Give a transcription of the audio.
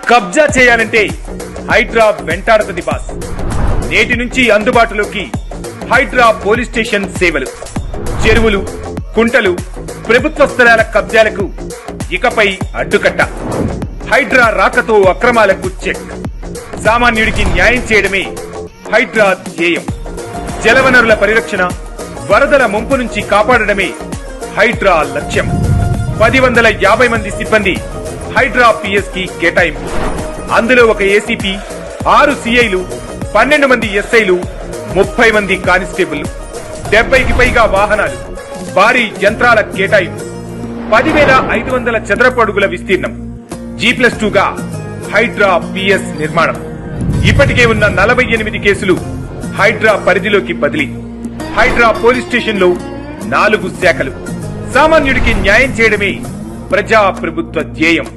కబ్జా చేయాలంటే హైడ్రా వెంటాడుతుంది బాస్. నేటి నుంచి అందుబాటులోకి హైడ్రా పోలీస్ స్టేషన్ సేవలు. చెరువులు, కుంటలు, ప్రభుత్వ స్థలాల కబ్జాలకు ఇకపై అడ్డుకట్ట. హైడ్రా రాకతో అక్రమాలకు చెక్. సామాన్యుడికి న్యాయం చేయడమే హైడ్రా ధ్యేయం. జలవనరుల పరిరక్షణ, వరదల ముంపు నుంచి కాపాడడమే హైడ్రా లక్ష్యం. 1050 మంది సిబ్బంది హైడ్రా పిఎస్ కి కేటాయింపు. అందులో ఒక ఏసీపీ, 6 సిఐలు, 12 మంది ఎస్ఐలు, 30 మంది కానిస్టేబుల్, 70కి పైగా వాహనాలు, భారీ యంత్రాల కేటాయింపు. 10,500 చదరపు అడుగుల విస్తీర్ణం. G+2 గా హైడ్రా పిఎస్ నిర్మాణం. ఇప్పటికే ఉన్న 48 కేసులు హైడ్రా పరిధిలోకి బదిలీ. హైడ్రా పోలీస్ స్టేషన్ లో 4 శాఖలు. సామాన్యుడికి న్యాయం చేయడమే ప్రజా ప్రభుత్వ ధ్యేయం.